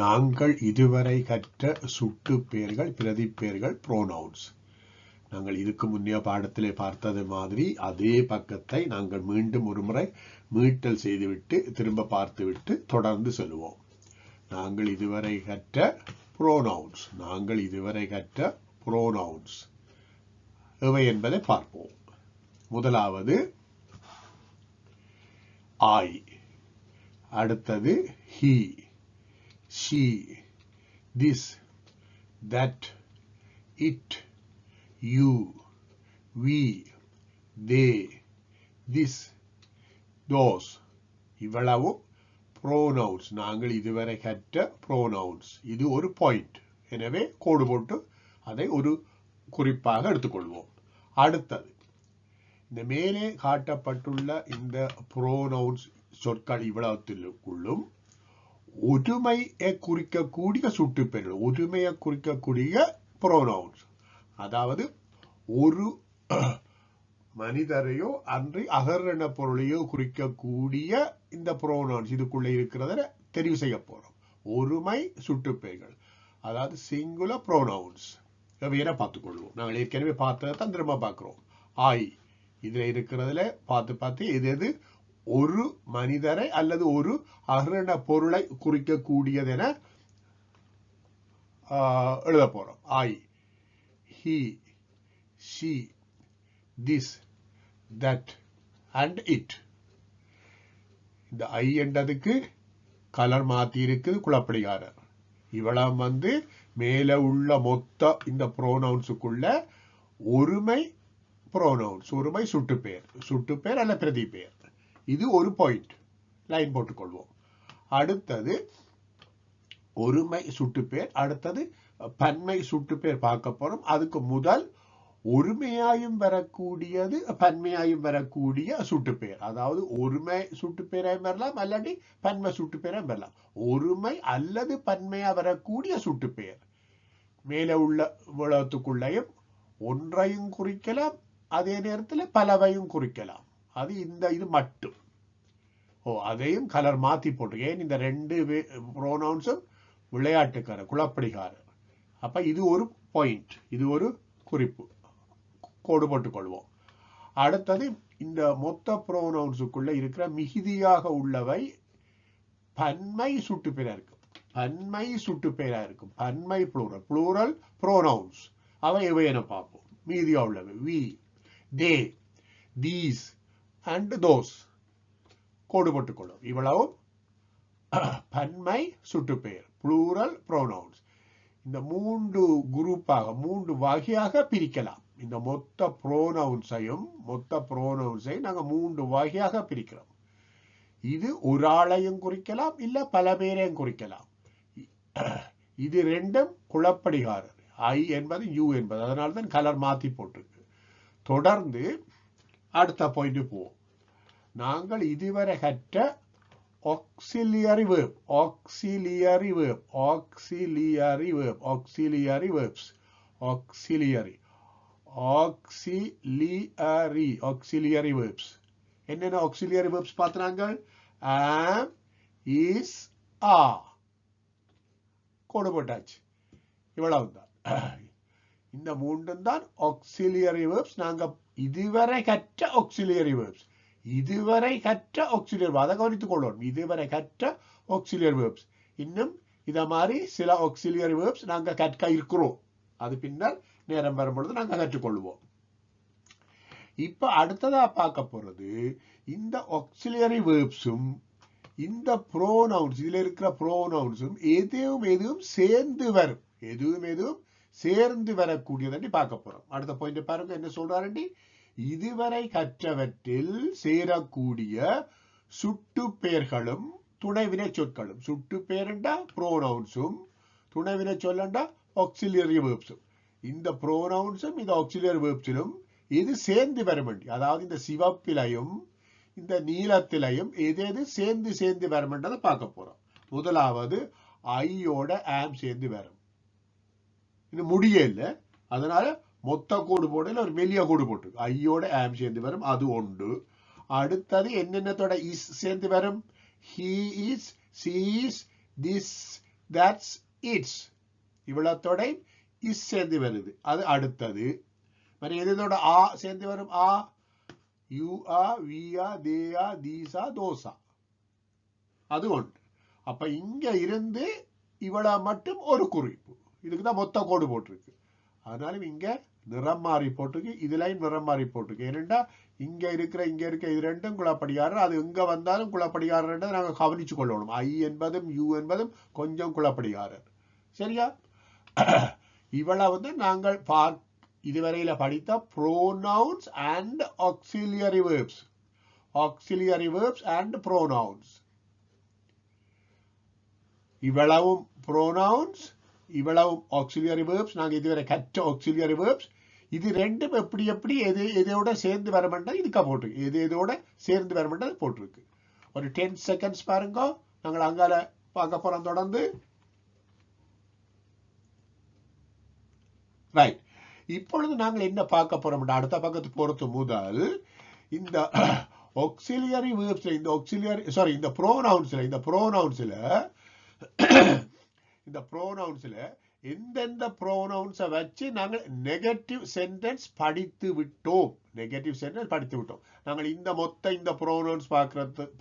நாங்கள் இதுவரை கற்ற சுட்டு பெயர்கள் பிரதி பெயர்கள் ப்ரோனவுன்ஸ். நாங்கள் இதுக்கு முன்னே பாடத்திலே பார்த்தது மாதிரி அதே பக்கத்தை நாங்கள் மீண்டும் ஒரு முறை மீட்டல் செய்துவிட்டு திரும்ப பார்த்துவிட்டு தொடர்ந்து செல்வோம். நாங்கள் இதுவரை கற்ற ப்ரோனவுன்ஸ், நாங்கள் இதுவரை கற்ற ப்ரோனவுன்ஸ் எவை என்பதை பார்ப்போம். முதலாவது I, அடுத்தது he, she, this, that, it, you, we, they, this, those. இவ்வளவு pronouns. நாங்கள் இதுவரை கற்ற pronouns. இது ஒரு பாயிண்ட். எனவே கோடு போட்டு அதை ஒரு குறிப்பாக எடுத்துக்கொள்வோம். அடுத்தது இந்த மேலே காட்டப்பட்டுள்ள இந்த pronouns சொற்கள் இவ்வளவுக்குள்ளும் ஒருமையை குறிக்கக்கூடிய சுட்டுப்பெயர்கள், ஒருமையை குறிக்கக்கூடிய pronouns, அதாவது ஒரு மனிதரையோ அன்றி அகரண பொருளையோ குறிக்கக்கூடிய இந்த pronouns இதுக்குள்ள இருக்கிறத தெரிவு செய்ய போறோம். ஒருமை சுட்டுப்பெயர்கள், அதாவது சிங்குலர் pronouns வேற பார்த்துக்கொள்வோம். நாங்கள் ஏற்கனவே பார்த்ததை தான் திரும்ப பார்க்கிறோம். I இதுல இருக்கிறதுல பார்த்து எது எது ஒரு மனிதரை அல்லது ஒரு அகரண பொருளை குறிக்கக்கூடியது என எழுத போறோம். I, he, she, this, that and it. இந்த I என்றதுக்கு கலர் மாத்தி இருக்குது குழப்படிகாரர். இவ்வளவு மேல உள்ள மொத்த இந்த ப்ரோனவுன்ஸுக்குள்ள ஒருமை pronouns, ஒருமை சுட்டுப்பெயர் அல்ல பிரதி பெயர். இது ஒரு பாயிண்ட், லைன் போட்டுக்கொள்வோம். அடுத்தது ஒருமை சுட்டுப்பெயர், அடுத்தது பன்மை சுட்டுப்பெயர் பார்க்க போறோம். அதுக்கு முதல் ஒருமையாயும் வரக்கூடியது பன்மையாயும் வரக்கூடிய சுட்டுப்பெயர், அதாவது ஒருமை சுட்டுப்பெயராயும் வரலாம் அல்லது பன்மை சுட்டுப்பெயராயும் வரலாம். ஒருமை அல்லது பன்மையா வரக்கூடிய சுட்டுப்பெயர் மேல உள்ள விளத்துக்குள்ளையும் ஒன்றையும் குறிக்கலாம், அதே நேரத்தில் பலவையும் குறிக்கலாம். அது இது மட்டும். அதையும் கலர் மாத்தி போட்டு, ஏன் இந்த ரெண்டு ப்ரோனவுன்ஸும் விளையாட்டுக்காரர் குழப்படிகாரர். அப்ப இது ஒரு பாயிண்ட், இது ஒரு குறிப்பு, கோடு போட்டுக் கொள்வோம். அடுத்தது இந்த மொத்த ப்ரோனவுன்ஸுக்குள்ள இருக்கிற மிகுதியாக உள்ளவை பன்மை சுட்டுப்பெயரா இருக்கும். பன்மை சுட்டுப்பெயரா இருக்கும். பன்மை ப்ளூரல் ப்ரோனவுன்ஸ் அவை எவை என பார்ப்போம். மீதியா உள்ளவை we, they, these and those. கோடு போட்டுக்கொள்ளும். இவ்வளவும் பன்மை சுட்டுப்பெயர் ப்ளூரல் ப்ரோனவுன்ஸ். இந்த மூன்று குரூப்பாக மூன்று வகையாக பிரிக்கலாம். இந்த மொத்த ப்ரோனவுன்ஸையும் நாங்கள் மூன்று வகையாக பிரிக்கிறோம். இது ஒரு ஆளையும் குறிக்கலாம், இல்ல பல பேரையும் குறிக்கலாம். இது ரெண்டும் குழப்படிகாரர். I என்பது U என்பது, அதனால்தான் கலர் மாத்தி போட்டிருக்கு. தொடர்ந்து அடுத்த பாயிண்ட் போவோம். நாங்கள் இதுவரை கற்ற auxiliary verbs. என்னென்ன auxiliary verbs பார்த்தாங்க? am, is, are. கோடு போட்டாச்சு. இவ்வளவுதான். இந்த மூன்றும் தான் auxiliary verbs. நாங்க இதுவரை கற்ற auxiliary verbs. அதை கவனித்துக் கொள்வோம். இதுவரை கற்ற auxiliary verbs. இன்னும் இத மாதிரி சில auxiliary verbs நாங்க கற்க இருக்கிறோம். அது பின்னர் நேரம் வரும்பொழுது நாங்க கற்றுக்கொள்வோம். இப்ப அடுத்ததா பார்க்க போறது இந்த auxiliary verbsum இந்த pronouns, இதுல இருக்கிற pronounsum எதுவும் சேர்ந்து வரும். எதுவும் சேர்ந்து வரக்கூடியதை பார்க்க போறோம். அடுத்த பாயிண்ட் பாருங்க, என்ன சொல்றாருண்டி? இதுவரை கற்றவற்றில் சேரக்கூடிய சுட்டுப்பெயர்களும் துணைவினை சொற்களும். சுட்டுப்பெயர்ண்டா ப்ரோனவுன்ஸும், துணைவினை சொல்லண்டா auxiliary verbsum. இந்த ப்ரோனவுன்ஸும் இந்த auxiliary verbsum இது சேர்ந்து வர வேண்டி, அதாவது இந்த சிவப்பிலையும் இந்த நீலத்திலையும் எது சேர்ந்து வரமென்றதை பார்க்க போறோம். முதலாவது ஐயோட ஆம் சேர்ந்து வரும். இது முடியல, அதனால மொத்த கோடு போடல, ஒரு வெளிய கோடு போட்டு ஐயோட ஆம் சேர்ந்து வரும், அது ஒன்று. அடுத்தது என்னென்னத்தோட இஸ் சேர்ந்து வரும்? he is, she is, this, that's its. இவ்வளத்தோட இஸ் சேர்ந்து வருது, அது அடுத்தது. మరి எதோட ஆ சேர்ந்து வரும்? Are, you are, we are, they are, these are, those, அது ஒன்று. அப்ப இங்க இருந்து இவ்வளவு மட்டும் ஒரு குறிப்பு. இதுக்கு தான் மொத்த கோடு போட்டிருக்கு. அதனால இங்க நிறம் மாறி போட்டிருக்கு, இதுலயும் நிறம் மாறி போட்டிருக்கு. ஏனென்றா இங்க இருக்க இது ரெண்டும் குழப்படிகாரர். அது எங்க வந்தாலும் குழப்படிகாரர் நாங்க கவனிச்சு கொள்ளணும். ஐ என்பதும் யூ என்பதும் கொஞ்சம் குழப்படிகாரர். சரியா? இவ்வளவு நாங்கள் இதுவரையில படித்த pronouns and auxiliary verbs. auxiliary verbs and pronouns. இவ்வளவும் pronouns, இவ்வளவும் auxiliary verbs. நாங்க இதுவரை கற்ற auxiliary verbs. இது ரெண்டும் எப்படி எப்படி எதோட சேர்ந்து வரமாட்டா இதுக்கா போட்டிருக்கு. எதோட சேர்ந்து வரமாட்டா போட்டிருக்கு. ஒரு 10 seconds பாருங்க. நாங்கள் அங்கால பார்க்க போறோம் தொடர்ந்து. ரைட். இப்பொழுது நாங்கள் என்ன பார்க்க போறோம்? அடுத்த பக்கத்துக்கு போறது முதல் இந்த auxiliary verbs, இந்த auxiliary இந்த pronounsல எந்தெந்த ப்ரோனவுன்ஸை வச்சு நாங்கள் நெகட்டிவ் சென்டென்ஸ் படித்து விட்டோம். நாங்கள் இந்த ப்ரோனவுன்ஸ்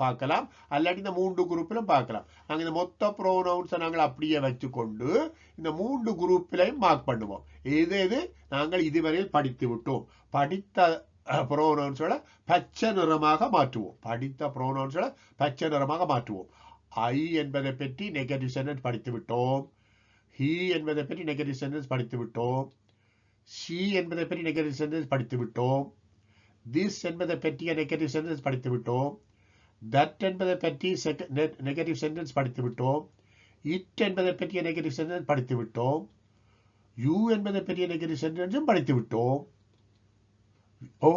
பார்க்கலாம், அல்லாட்டி இந்த 3 குரூப்பிலும் பார்க்கலாம். நாங்கள் இந்த மொத்த ப்ரோனவுன்ஸை நாங்கள் அப்படியே வச்சுக்கொண்டு இந்த 3 குரூப்பிலையும் மார்க் பண்ணுவோம். எது நாங்கள் இதுவரையில் படித்து விட்டோம். படித்த ப்ரோனவுன்ஸோட பச்சை நிறமாக மாற்றுவோம். ஐ என்பதை பற்றி நெகட்டிவ் சென்டென்ஸ் படித்து விட்டோம். he என்பதை பற்றி நெகட்டிவ் சென்டென்ஸ் படித்து விட்டோம். she என்பதை பற்றி நெகட்டிவ் சென்டென்ஸ் படித்து விட்டோம். this என்பதை பற்றிய நெகட்டிவ் சென்டென்ஸ் படித்து விட்டோம். that என்பதை பற்றி நெகட்டிவ் சென்டென்ஸ் படித்து விட்டோம். it என்பதை பற்றிய நெகட்டிவ் சென்டென்ஸ் படித்து விட்டோம். you என்பதை பற்றிய நெகட்டிவ் சென்டென்ஸும் படித்து விட்டோம். ஓ,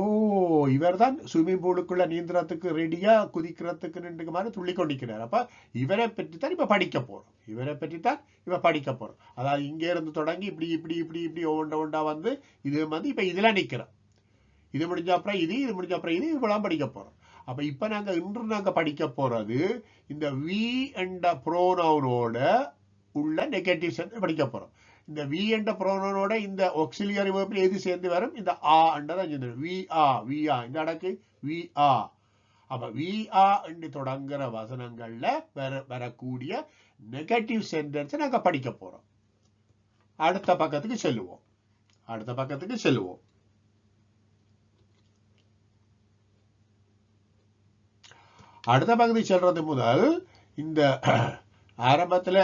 இவர் தான் ஸ்விம்மிங் பூலுக்குள்ள நீந்திரத்துக்கு ரெடியா குதிக்கிறதுக்கு நின்று மாதிரி துள்ளி கொண்டிருக்கிறார். அப்ப இவரை பற்றி தான் இப்ப படிக்க போறோம். அதாவது இங்க இருந்து தொடங்கி இப்படி இப்படி இப்படி இப்படி ஒவ்வொண்டா வந்து இது வந்து இப்ப இதுல நிக்கிறோம். இது முடிஞ்ச அப்புறம் இது முடிஞ்ச அப்புறம் இது இவ்வளவு படிக்க போறோம். அப்ப இப்ப நாங்க படிக்க போறது இந்த வி என்ற ப்ரோனவுனோட உள்ள நெகட்டிவ் சென்டென்ஸ் படிக்க போறோம். இந்த வி என்ற ப்ரோனவுனோட இந்த auxiliary verb எது சேர்ந்து வரும்? இந்த ஆ என்றதான் சேர்ந்து வரும். வி ஆ இந்த அடக்கு வி ஆ. அப்ப வி ஆ என்று தொடங்குற வசனங்கள்ல வரக்கூடிய நெகட்டிவ் சென்டென்ஸ் நாங்க படிக்க போறோம். அடுத்த பக்கத்துக்கு செல்லுவோம். அடுத்த பக்கத்துக்கு செல்றது முதல் இந்த ஆரம்பத்துல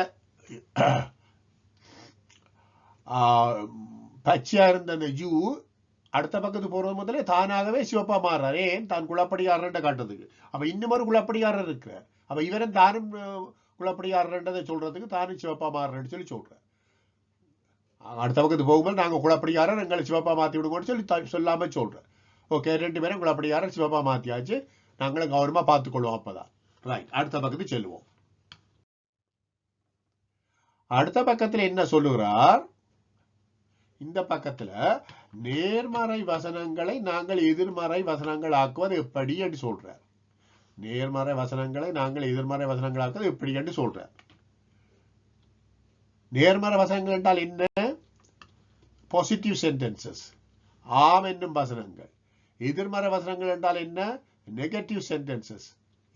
பச்சையா இருந்த அந்த ஜூ அடுத்த பக்கத்துக்கு போறது முதலே தானாகவே சிவப்பா மாறுறாரு. ஏன்? தான் குளப்படிகாரன் காட்டுறதுக்கு. அப்ப இன்னும் ஒரு குளப்படிகாரர் இருக்கிறார். அப்ப இவரும் தானும் குளப்படிகாரன்றதை சொல்றதுக்கு தானும் சிவப்பா மாறுறேன்னு சொல்றார். அடுத்த பக்கத்துக்கு போகும்போது நாங்க குளப்படிகாரர் எங்களை சிவப்பா மாத்தி விடுங்கன்னு சொல்லாம சொல்றேன். ஓகே, 2 பேரும் குளப்படிகாரர் சிவப்பா மாத்தியாச்சு. நாங்களும் கவனமா பார்த்துக்கொள்வோம். அப்பதான் ரைட். அடுத்த பக்கத்துக்கு செல்லுவோம். அடுத்த பக்கத்துல என்ன சொல்லுகிறார்? இந்த பக்கத்துல நேர்மறை வசனங்களை நாங்கள் எதிர்மறை வசனங்கள் ஆக்குவது எப்படி என்று சொல்றார். நேர்மறை வசனங்களை நாங்கள் எதிர்மறை வசனங்கள் ஆக்குவது எப்படி என்று சொல்றார். நேர்மறை வசனங்கள் என்றால் என்ன? பாசிட்டிவ் சென்டென்சஸ், ஆம் என்னும் வசனங்கள். எதிர்மறை வசனங்கள் என்றால் என்ன? நெகட்டிவ் சென்டென்சஸ்,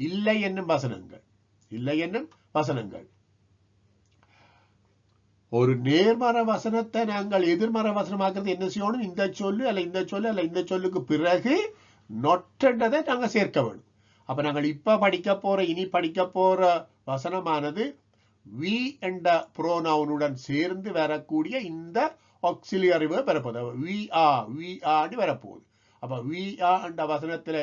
இல்லை என்னும் வசனங்கள். ஒரு நேர்மறை வசனத்தை நாங்கள் எதிர்மறை வசனமாக்குறது என்ன செய்யணும்? இந்த சொல்லு அல்ல இந்த சொல்லு அல்ல இந்த சொல்லுக்கு பிறகு நொட்டதை நாங்கள் சேர்க்க வேணும். அப்ப நாங்கள் இனி படிக்க போற வசனமானது வி என்ற புரோனவுனுடன் சேர்ந்து வரக்கூடிய இந்த ஆக்சிலியரி வெர்ப் வரப்போகுது. வி ஆன்னு வரப்போகுது. அப்ப வி ஆ என்ற வசனத்துல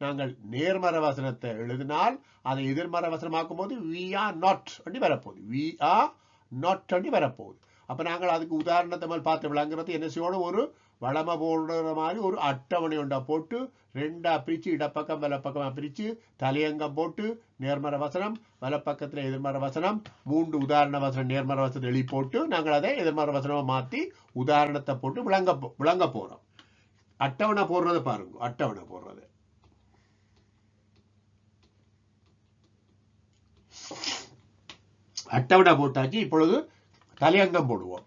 நாங்கள் நேர்மறை வசனத்தை எழுதினால் அதை எதிர்மறை வசனமாக்கும் போது வி ஆர் நாட் வரப்போகுது. வி ஆர் நாட் வரப்போகுது. அப்ப நாங்கள் அதுக்கு உதாரணத்தை மேல் பார்த்து விளங்குறது என்ன செய்யணும்? ஒரு வளமை போடுற மாதிரி ஒரு அட்டவணை ஒன்றா போட்டு 2ஆ பிரிச்சு இடப்பக்கம் வலப்பக்கமா பிரிச்சு தலையங்கம் போட்டு நேர்மறை வசனம், வலப்பக்கத்துல எதிர்மறை வசனம், 3 உதாரண வசனம் நேர்மறை வசனம் எழுதி போட்டு நாங்கள் அதை எதிர்மறை வசனமா மாத்தி உதாரணத்தை போட்டு விளங்க போறோம். அட்டவணை போடுறது பாருங்க. அட்டவணை போடுறது அட்டவணை போட்டாச்சு. இப்பொழுது தலையங்கம் போடுவோம்.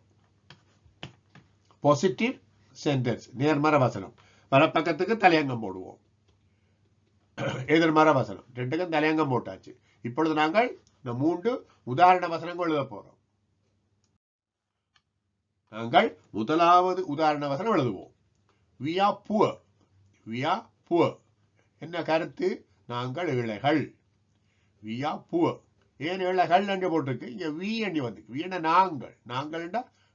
பாசிட்டிவ் சென்டென்ஸ் நேர்மறை வசனம். வலப்பக்கத்துக்கு தலையங்கம் போடுவோம். எதிர்மறை வசனம் ரெண்டுக்கும் தலையங்கம் போட்டாச்சு. இப்பொழுது நாங்கள் இந்த 3 உதாரண வசனங்கள் எழுத போறோம். நாங்கள் முதலாவது உதாரண வசனம் எழுதுவோம். We are poor. We are poor. என்ன கருத்து? நாங்கள் ஏழைகள். We are poor. ஏன் ஏழைகள் என்று போட்டிருக்கு? இங்க we எண்ணி வந்து we என்ன நாங்கள். நாங்கள்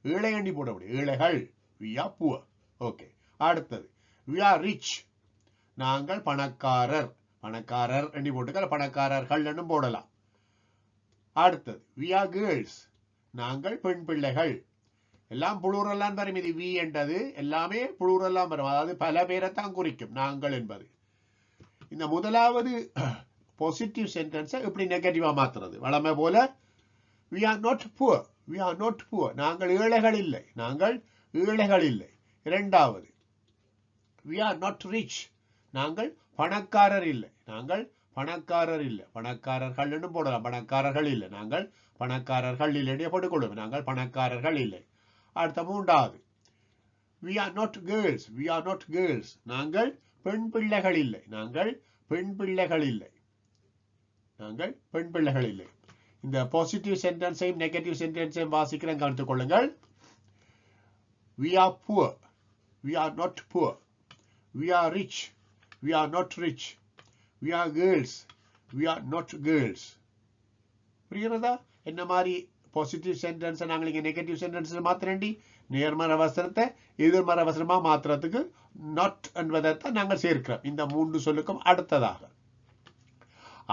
ஏழை எண்ணி போட முடியும். ஏழைகள். We are poor. ஓகே. அடுத்தது we are rich. நாங்கள் பணக்காரர். பணக்காரர் எண்ணி போட்டுக்க பணக்காரர்கள் என்னும் போடலாம். அடுத்தது we are girls. நாங்கள் பெண் பிள்ளைகள். எல்லாம் புளூரெல்லாம் வரும். இது வி என்றது எல்லாமே புளூரெல்லாம் வரும். அதாவது பல பேரைத்தான் குறிக்கும் நாங்கள் என்பது. இந்த முதலாவது பாசிட்டிவ் சென்டென்ஸை எப்படி நெகட்டிவா மாத்துறது? வளமை போல we are not poor. We are not poor. நாங்கள் ஏழைகள் இல்லை. நாங்கள் ஏழைகள் இல்லை. இரண்டாவது we are not rich. நாங்கள் பணக்காரர் இல்லை. நாங்கள் பணக்காரர் இல்லை. பணக்காரர்கள் என்று போடலாம். பணக்காரர்கள் இல்லை. நாங்கள் பணக்காரர்கள் இல்லை போட்டுக்கொள்வோம். நாங்கள் பணக்காரர்கள் இல்லை. அடுத்த மூன்றாவது we are not girls. We are not girls. நாங்கள் பெண் பிள்ளைகள் இல்லை. நாங்கள் பெண் பிள்ளைகள் இல்லை. நாங்கள் பெண் பிள்ளைகள் இல்லை. இந்த பாசிட்டிவ் சென்டென்ஸையும் நெகட்டிவ் சென்டென்ஸையும் வாசிக்கிறேன், கவனித்துக் கொள்ளுங்கள். we are poor. We are not poor. We are rich. We are not rich. We are girls. We are not girls. புரிகிறதா? என்ன மாதிரி பாசிட்டிவ் சென்டென்ஸை நாங்கள் இங்கே நெகட்டிவ் சென்டென்ஸ் மாத்திரண்டி நேர்மறை வசனத்தை எதிர்மறை வசனமா மாத்திரத்துக்கு நாட் என்பதைத்தான் நாங்கள் சேர்க்கிறோம். இந்த 3 சொல்லுக்கும் அடுத்ததாக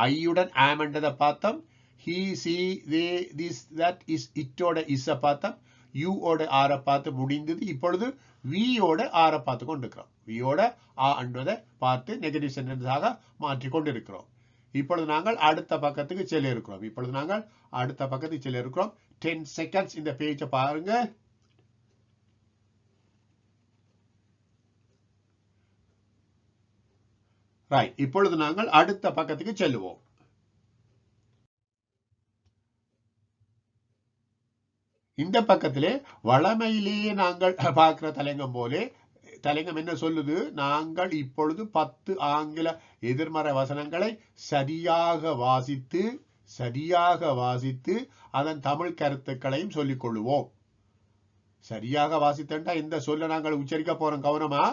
ஐயுடன் ஆம் என்றதை பார்த்தோம். he, she, they, this, that, is, இட்டோட இஸ் பார்த்தோம். யூ ஓட ஆரை பார்த்து முடிந்தது. இப்பொழுது வியோட ஆரை பார்த்து கொண்டிருக்கிறோம். வியோட ஆ என்பதை பார்த்து நெகட்டிவ் சென்டென்ஸாக மாற்றி கொண்டிருக்கிறோம். இப்பொழுது நாங்கள் அடுத்த பக்கத்துக்கு செல்ல இருக்கிறோம். இப்பொழுது நாங்கள் அடுத்த பக்கத்துக்கு செல்ல இருக்கிறோம். 10 செகண்ட்ஸ் இந்த பேஜை பாருங்க. ரைட். இப்பொழுது நாங்கள் அடுத்த பக்கத்துக்கு செல்லுவோம். இந்த பக்கத்திலே வளமையிலேயே நாங்கள் பார்க்கிற தலையங்கம் போலே தலையங்கம் என்ன சொல்லுது? நாங்கள் இப்பொழுது 10 ஆங்கில எதிர்மறை வசனங்களை சரியாக வாசித்து அதன் தமிழ் கருத்துக்களையும் சொல்லிக் கொள்ளுவோம். சரியாக வாசித்தா இந்த சொல்ல நாங்கள் உச்சரிக்க போறோம். கவனமா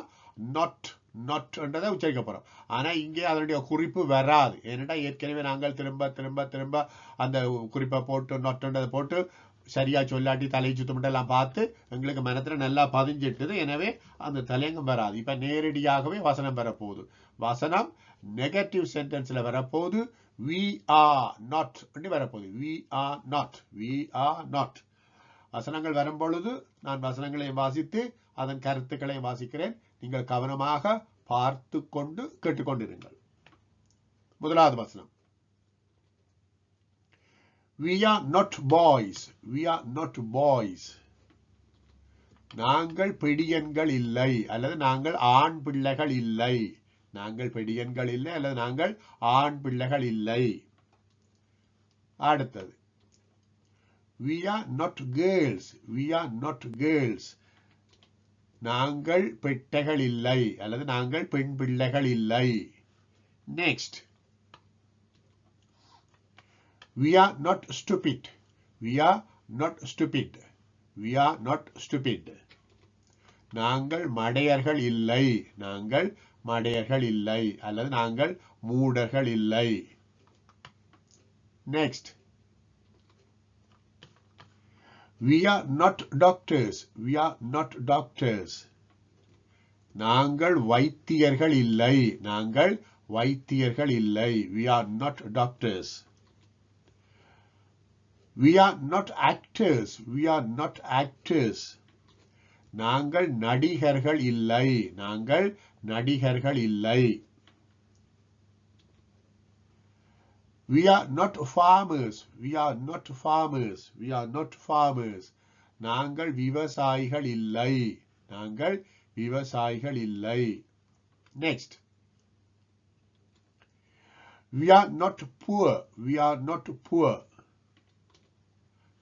நாட் நாட் என்றதை உச்சரிக்க போறோம். ஆனா இங்கே அதனுடைய குறிப்பு வராது. ஏனென்றா ஏற்கனவே நாங்கள் திரும்ப திரும்ப திரும்ப அந்த குறிப்பை போட்டு நாட்ன்றதை போட்டு சரியா சொல்லாட்டி தலை சுத்தமெல்லாம் பார்த்து எங்களுக்கு மனத்துல நல்லா பதிஞ்சிட்டுது. எனவே அந்த தலையங்கம் வராது. இப்ப நேரடியாகவே வசனம் வரப்போகுது. வசனம் நெகட்டிவ் சென்டென்ஸ்ல வரப்போகுது. we are not வரப்போகுது. we are not. we are not. வசனங்கள் வரும் பொழுது நான் வசனங்களை வாசித்து அதன் கருத்துக்களை வாசிக்கிறேன். நீங்கள் கவனமாக பார்த்து கொண்டு கேட்டுக்கொண்டிருங்கள். முதலாவது வசனம் we are not boys. We are not boys. நாங்கள் பெடியன்கள் இல்லை அல்லது நாங்கள் ஆண் பிள்ளைகள் இல்லை. நாங்கள் பெடியன்கள் இல்லை அல்லது நாங்கள் ஆண் பிள்ளைகள் இல்லை. அடுத்தது we are not girls. We are not girls. நாங்கள் பெட்டைகள் இல்லை அல்லது நாங்கள் பெண் பிள்ளைகள் இல்லை. Next we are not stupid. We are not stupid. We are not stupid. நாங்கள் மடையர்கள் இல்லை. நாங்கள் மடையர்கள் இல்லை அல்லது நாங்கள் மூடர்கள் இல்லை. Next we are not doctors. We are not doctors. நாங்கள் வைத்தியர்கள் இல்லை. நாங்கள் வைத்தியர்கள் இல்லை. We are not doctors. We are not actors. We are not actors. நாங்கள் நடிகர்கள் இல்லை. நாங்கள் நடிகர்கள் இல்லை. We are not farmers. We are not farmers. We are not farmers. நாங்கள் விவசாயிகள் இல்லை. நாங்கள் விவசாயிகள் இல்லை. Next. We are not poor. We are not poor.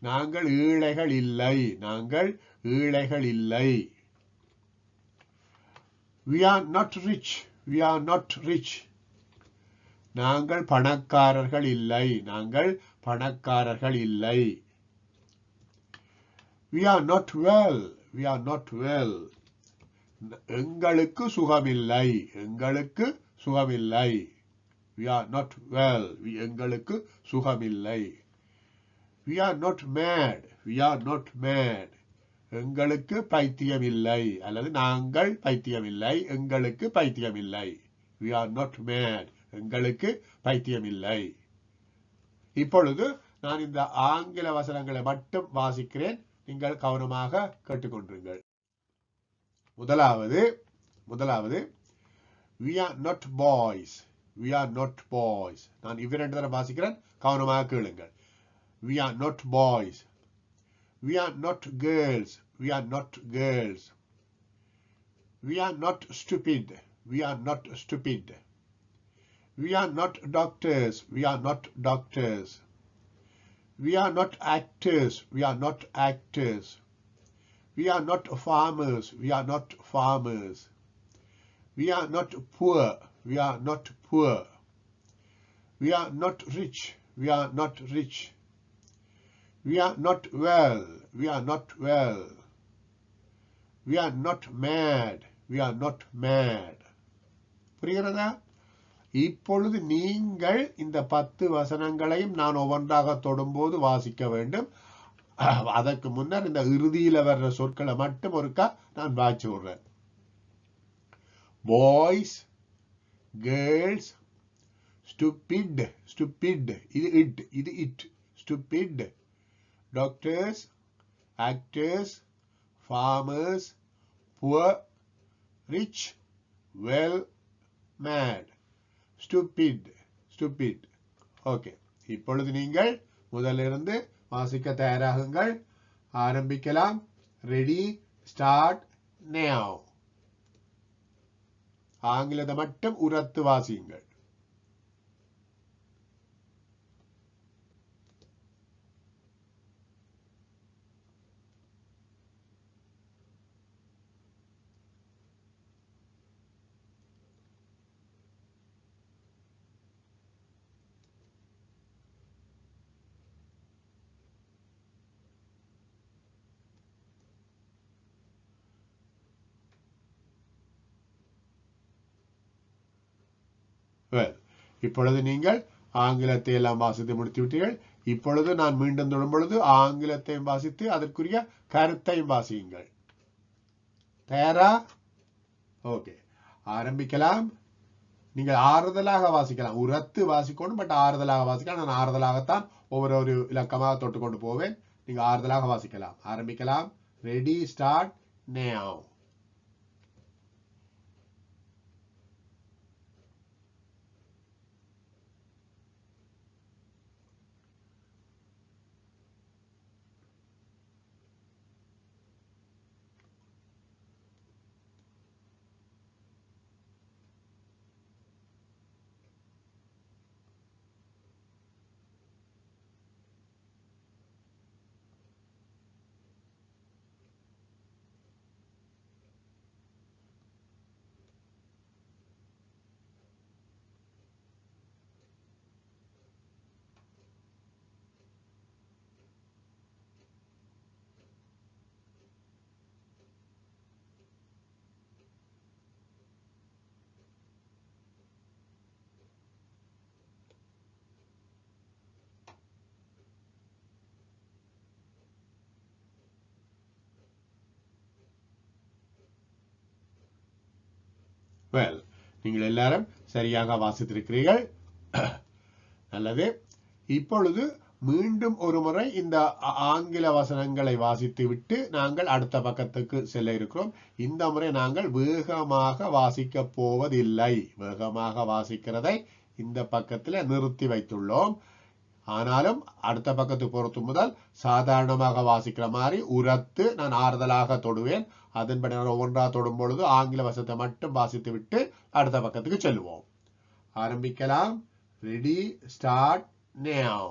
நாங்கள் ஏழைகள் இல்லை. நாங்கள் ஏழைகள் இல்லை. We are not rich. We are not rich. நாங்கள் பணக்காரர்கள் இல்லை. நாங்கள் பணக்காரர்கள் இல்லை. We are not well. We are not well. எங்களுக்கு சுகமில்லை. எங்களுக்கு சுகமில்லை. We are not well. எங்களுக்கு சுகமில்லை. We are not mad. We are not mad. எங்களுக்கு பைத்தியம் இல்லை. அல்லது நாங்கள் பைத்தியம் இல்லை. எங்களுக்கு பைத்தியம் இல்லை. We are not mad. எங்களுக்கு பைத்தியம் இல்லை. இப்பொழுது நான் இந்த ஆங்கில வசனங்களை மட்டும் வாசிக்கிறேன். நீங்கள் கவனமாக கேட்டுக்கொண்டிருங்கள். முதலாவது we are not boys. We are not boys. நான் இவ்விரண்டு தடவை வாசிக்கிறேன். கவனமாக கேளுங்கள். We are not boys. We are not girls. We are not girls. We are not stupid. We are not stupid. We are not doctors. We are not doctors. We are not actors. We are not actors. We are not farmers. We are not farmers. We are not poor. We are not poor. We are not rich. We are not rich. We are not well. We are not well. We are not mad. We are not mad. புரிகிறதா? இப்பொழுது நீங்கள் இந்த 10 வசனங்களையும் நான் ஒவ்வொன்றாக தொடும்போது வாசிக்க வேண்டும். அதற்கு முன்னர் இந்த இறுதியில் வர்ற சொற்களை மட்டும் ஒருக்கா நான் வாய்ச்சி விடுறேன். பாய்ஸ், கேர்ள்ஸ், ஸ்டூபிட், ஸ்டூபிட், இது it, stupid, doctors, actors, farmers, poor, rich, well, mad, stupid, stupid. Okay, இப்பொழுது நீங்கள் முதலிருந்து வாசிக்க தயாராகுங்கள். ஆரம்பிக்கலாம். Ready, start, now. ஆங்கிலத்தை மட்டும் உரத்து வாசியுங்கள். இப்பொழுது நீங்கள் ஆங்கிலத்தை எல்லாம் வாசித்து முடித்து விட்டீர்கள். இப்பொழுது நான் மீண்டும் தொடும் பொழுது ஆங்கிலத்தையும் வாசித்து அதற்குரிய கருத்தையும் வாசியுங்கள். தயாரா? ஓகே, ஆரம்பிக்கலாம். நீங்கள் ஆறுதலாக வாசிக்கலாம். உரத்து வாசிக்கணும், பட் ஆறுதலாக வாசிக்கலாம். நான் ஆறுதலாகத்தான் ஒவ்வொரு இலக்கமாக தொட்டுக்கொண்டு போவேன். நீங்க ஆறுதலாக வாசிக்கலாம். ஆரம்பிக்கலாம். Ready, start, now. Well, நீங்கள் எல்லாரும் சரியாக வாசித்திருக்கிறீர்கள். நல்லது. இப்பொழுது மீண்டும் ஒரு முறை இந்த ஆங்கில வசனங்களை வாசித்து விட்டு நாங்கள் அடுத்த பக்கத்துக்கு செல்ல இருக்கிறோம். இந்த முறை நாங்கள் வேகமாக வாசிக்க போவதில்லை. வேகமாக வாசிக்கிறதை இந்த பக்கத்தில் நிறுத்தி வைத்துள்ளோம். ஆனாலும் அடுத்த பக்கத்துக்கு பொறுத்து முதல் சாதாரணமாக வாசிக்கிற மாதிரி உரத்து நான் ஆறுதலாக தொடுவேன். அதன்படி ஒவ்வொன்றா தொடும் பொழுது ஆங்கில வசனத்தை மட்டும் வாசித்து விட்டு அடுத்த பக்கத்துக்கு செல்வோம். ஆரம்பிக்கலாம். Ready, start, now.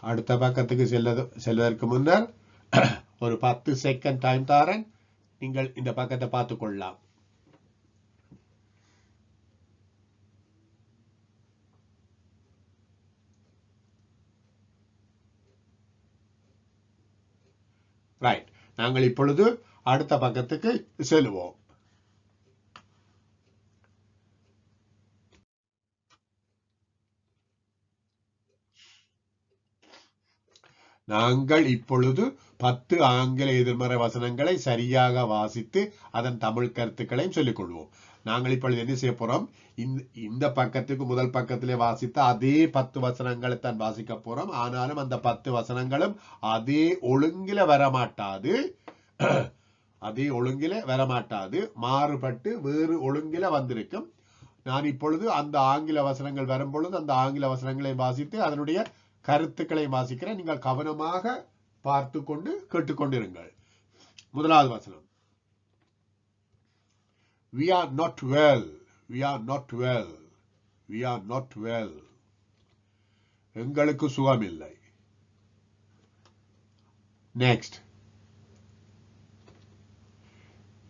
அடுத்த பக்கத்துக்கு செல்வதற்கு முன்னர் ஒரு 10 செகண்ட் டைம் தாரேன். நீங்கள் இந்த பக்கத்தை பார்த்துக் கொள்ளலாம். ரைட், நாங்கள் இப்பொழுது அடுத்த பக்கத்துக்கு செல்வோம். நாங்கள் இப்பொழுது 10 ஆங்கில எதிர்மறை வசனங்களை சரியாக வாசித்து அதன் தமிழ் கருத்துக்களையும் சொல்லிக் கொள்வோம். நாங்கள் இப்பொழுது என்ன செய்ய போறோம், இந்த பக்கத்துக்கு முதல் பக்கத்திலே வாசித்த அதே 10 வசனங்களை தான் வாசிக்க போறோம். ஆனாலும் அந்த 10 வசனங்களும் அதே ஒழுங்கில வரமாட்டாது, அதே ஒழுங்கில வரமாட்டாது, மாறுபட்டு வேறு ஒழுங்கில வந்திருக்கும். நான் இப்பொழுது அந்த ஆங்கில வசனங்கள் வரும் பொழுது அந்த ஆங்கில வசனங்களை வாசித்து அதனுடைய கருத்துக்களை வாசிக்கிறேன். நீங்கள் கவனமாக பார்த்து கொண்டு கேட்டுக்கொண்டிருங்கள். முதலாவது வசனம், we are not well, we are not well, we are not well. எங்களுக்கு சுகம் இல்லை. Next,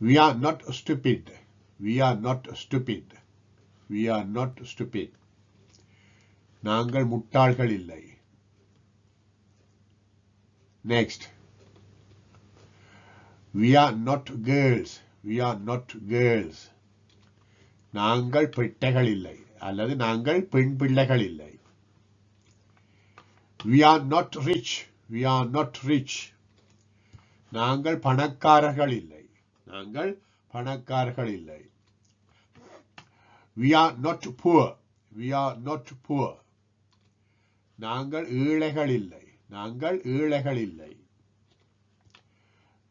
we are not stupid, we are not stupid, we are not stupid. நாங்கள் முட்டாள்கள் இல்லை. Next, we are not girls, we are not girls. நாங்கள் பிட்டைகள் இல்லை அல்லது நாங்கள் பெண் பிள்ளைகள் இல்லை. We are not rich, we are not rich. நாங்கள் பணக்காரர்கள் இல்லை, நாங்கள் பணக்காரர்கள் இல்லை. We are not poor, we are not poor. நாங்கள் ஏழைகள் இல்லை, நாங்கள் ஏழைகள் இல்லை.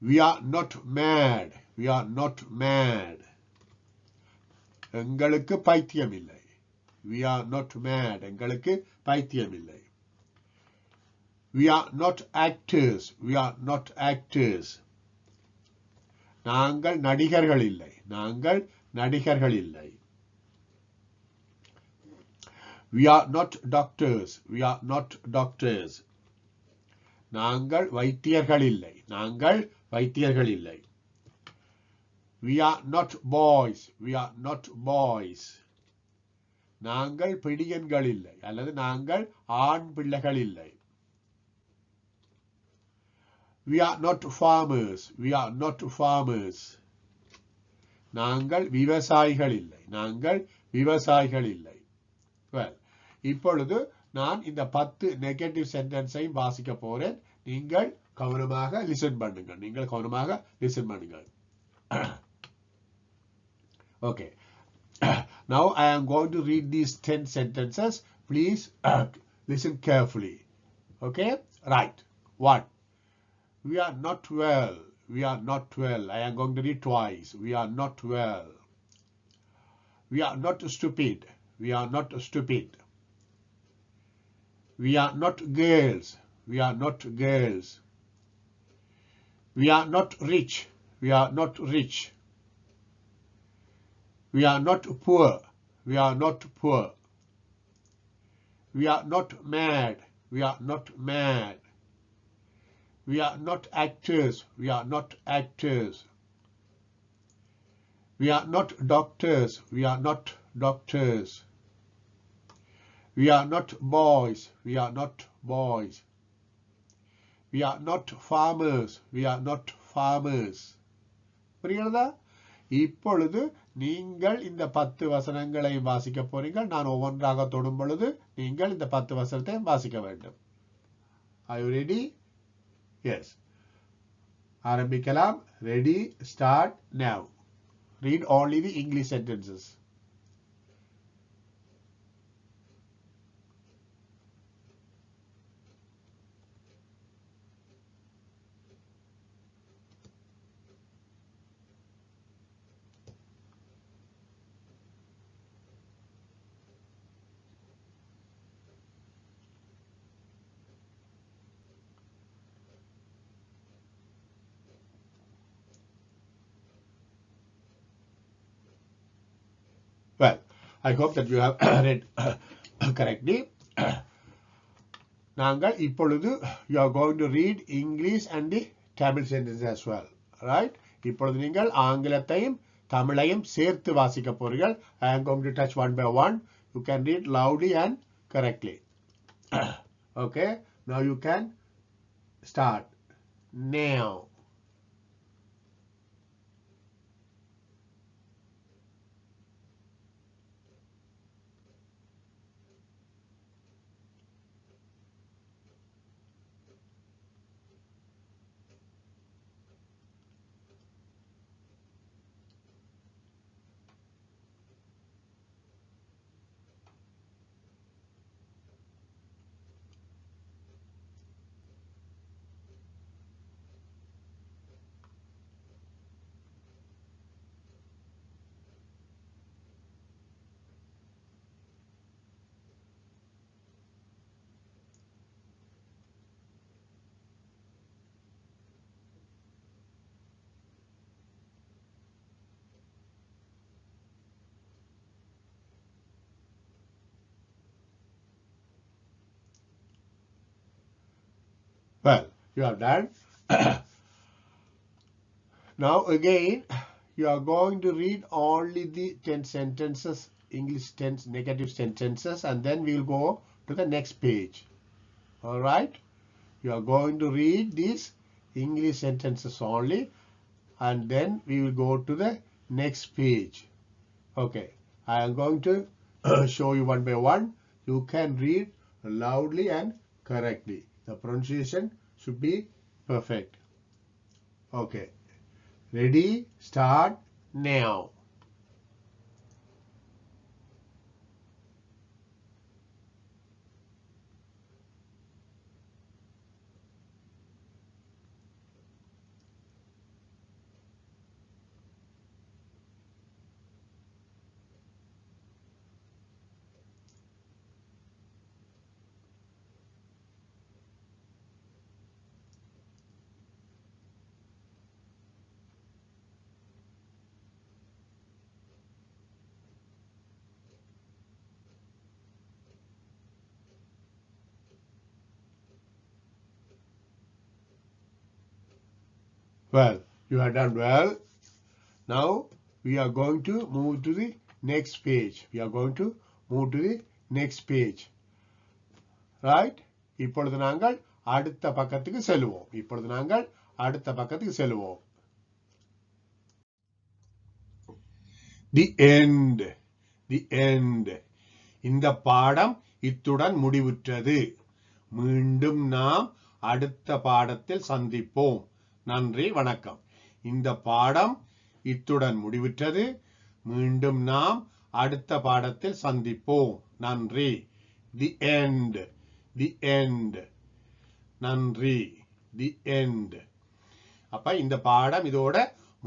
We are not mad, we are not mad. எங்களுக்கு பைத்தியம் இல்லை. We are not mad, எங்களுக்கு பைத்தியம் இல்லை. We are not actors, we are not actors. நாங்கள் நடிகர்கள் இல்லை, நாங்கள் நடிகர்கள் இல்லை. We are not doctors, we are not doctors. நாங்கள் வைத்தியர்கள் இல்லை, நாங்கள் வைத்தியர்கள் இல்லை. We are not boys, we are not boys. நாங்கள் பிடியன்கள் இல்லை அல்லது நாங்கள் ஆண் பிள்ளைகள் இல்லை. We are not farmers, we are not farmers. நாங்கள் விவசாயிகள் இல்லை, நாங்கள் விவசாயிகள் இல்லை. Well, இப்பொழுது நான் இந்த 10 நெகட்டிவ் சென்டென்ஸை வாசிக்க போறேன். நீங்கள் கவனமாக லிசன் பண்ணுங்கள், நீங்கள் கவனமாக லிசன் பண்ணுங்கள். Okay. Now I am going to read these 10 sentences. Please listen carefully. Okay? Right. 1. We are not well. We are not well. I am going to read twice. We are not well. We are not stupid. We are not stupid. We are not girls. We are not girls. We are not rich. We are not rich. We are not poor. We are not poor. We are not mad. We are not mad. We are not actors. We are not actors. We are not doctors. We are not doctors. We are not boys. We are not boys. We are not farmers. We are not farmers. புரிகிறதா? இப்பொழுது நீங்கள் இந்த 10 வசனங்களை வாசிக்க போறீர்கள். நான் ஒவ்வொன்றாக தொடும் பொழுது நீங்கள் இந்த 10 வசனத்தை வாசிக்க வேண்டும். Are you ready? Yes. ஆரம்பிக்கலாம். Ready, start now. Read only the English sentences. Well, I hope that you have read correctly. நாங்கள் இப்பொழுது you are going to read English and the Tamil sentence as well, right? இப்பொழுது நீங்கள் ஆங்கிலத்தையும் தமிழையும் சேர்த்து வாசிக்க போறீர்கள். I am going to touch one by one. You can read loudly and correctly. Okay, now you can start now. Well, you are done. Now again, you are going to read only the 10 sentences, English 10 negative sentences, and then we will go to the next page. All right? You are going to read these English sentences only, and then we will go to the next page. Okay, I am going to show you one by one. You can read loudly and correctly. The pronunciation should be perfect. Okay, ready, start now. Well, you have done well. Now we are going to move to the next page. We are going to move to the next page. Right? இப்பொழுது நாங்கள் அடுத்த பக்கத்துக்கு செல்வோம். இப்பொழுது நாங்கள் அடுத்த பக்கத்துக்கு செல்வோம். The end. The end. இந்த பாடம் இத்துடன் முடிவுற்றது. மீண்டும் நாம் அடுத்த பாடத்தில் சந்திப்போம். நன்றி, வணக்கம். இந்த பாடம் இத்துடன் முடிவுற்றது. மீண்டும் நாம் அடுத்த பாடத்தில் சந்திப்போம். நன்றி. The end. The end. நன்றி. The end. அப்ப இந்த பாடம் இதோட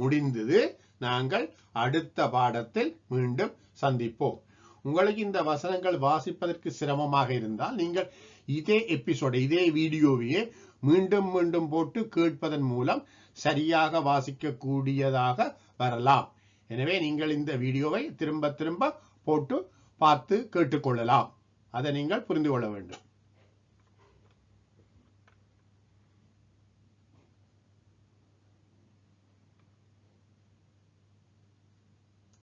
முடிந்தது. நாங்கள் அடுத்த பாடத்தில் மீண்டும் சந்திப்போம். உங்களுக்கு இந்த வசனங்கள் வாசிப்பதற்கு சிரமமாக இருந்தால் நீங்கள் இதே எபிசோட இதே வீடியோவையே மீண்டும் மீண்டும் போட்டு கேட்பதன் மூலம் சரியாக வாசிக்க கூடியதாக வரலாம். எனவே நீங்கள் இந்த வீடியோவை திரும்ப திரும்ப போட்டு பார்த்து கேட்டுக்கொள்ளலாம். அதை நீங்கள் புரிந்து கொள்ள வேண்டும்.